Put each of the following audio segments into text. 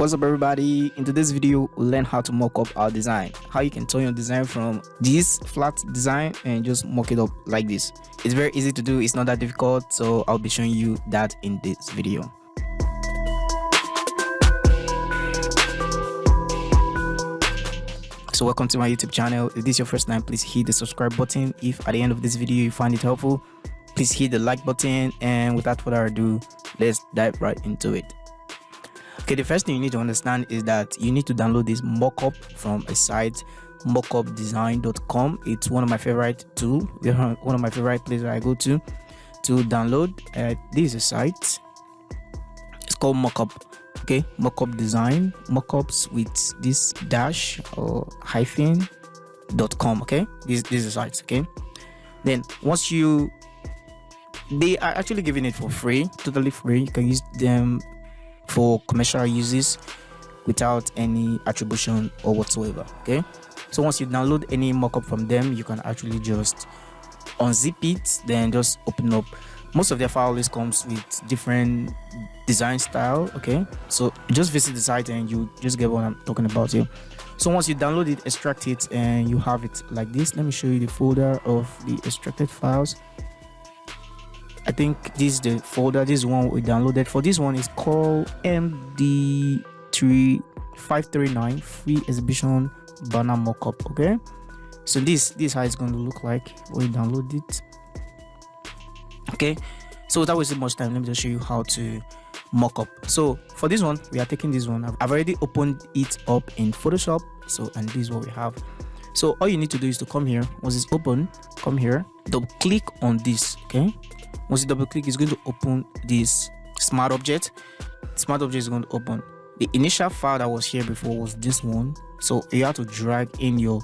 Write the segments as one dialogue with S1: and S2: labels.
S1: What's up everybody? In today's video we'll learn how to mock up our design, how you can turn your design from this flat design and just mock it up like this. It's very easy to do, it's not that difficult, so I'll be showing you that in this video. So welcome to my YouTube channel. If this is your first time, please hit the subscribe button. If at the end of this video you find it helpful, please hit the like button, and without further ado, let's dive right into it. Okay, the first thing you need to understand is that you need to download this mockup from a site, mockupdesign.com. It's one of my favorite tools, one of my favorite places I go to download. This is a site. It's called Mockup. Okay, Mockup Design, mockups with this dash or hyphen.com. Okay, this is a site. Okay, then once they are actually giving it for free, totally free. You can use them for commercial uses without any attribution or whatsoever. Okay, so once you download any mockup from them, you can actually just unzip it, then just open up. Most of their files comes with different design style. Okay, so just visit the site and you just get what I'm talking about here. So once you download it, extract it, and you have it like this. Let me show you the folder of the extracted files. I think this is the folder. This is one we downloaded. For this one is called MD3539 free exhibition banner mockup. Okay, so this is how it's going to look like when you download it. Okay, so without wasting much time, let me just show you how to mock up. So for this one, we are taking this one. I've already opened it up in Photoshop. So, and this is what we have. So all you need to do is to come here. Once it's open, come here, double click on this. Okay, once you double click, it's going to open this smart object. Smart object is going to open. The initial file that was here before was this one, so you have to drag in your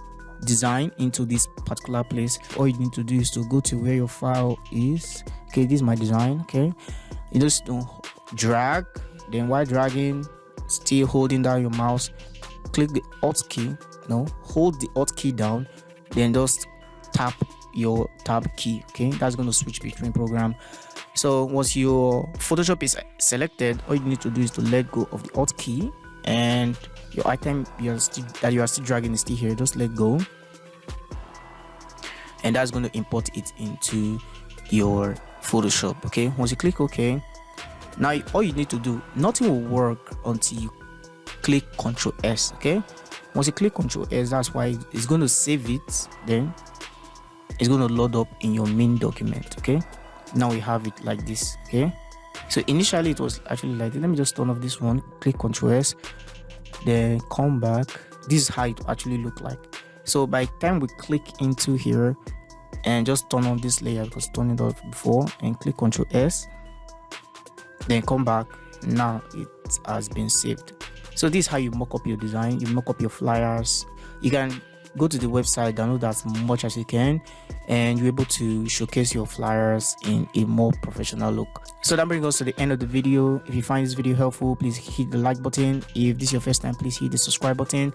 S1: design into this particular place. All you need to do is to go to where your file is. Okay, this is my design. Okay, you just drag, then while dragging, still holding down your mouse, click the alt key. No, hold the alt key down, then just tap your tab key. Okay, that's going to switch between program. So once your Photoshop is selected, all you need to do is to let go of the alt key, and your item you are still dragging is still here. Just let go, and that's going to import it into your Photoshop. Okay, once you click OK, now all you need to do, nothing will work until you click Ctrl S. Okay, once you click Ctrl S, that's why it's going to save it, then it's going to load up in your main document. Okay, now we have it like this. Okay, so initially it was actually like this. Let me just turn off this one, click Ctrl S, then come back. This is how it actually look like. So by the time we click into here and just turn on this layer, because turn it off before, and click Ctrl S, then come back, now it has been saved. So this is how you mock up your design. You mock up your flyers. You can go to the website, download as much as you can, and you're able to showcase your flyers in a more professional look. So that brings us to the end of the video. If you find this video helpful, please hit the like button. If this is your first time, please hit the subscribe button.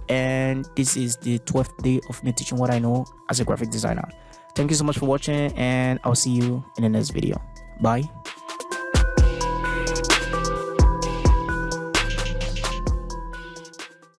S1: And this is the 12th day of me teaching what I know as a graphic designer. Thank you so much for watching, and I'll see you in the next video. Bye.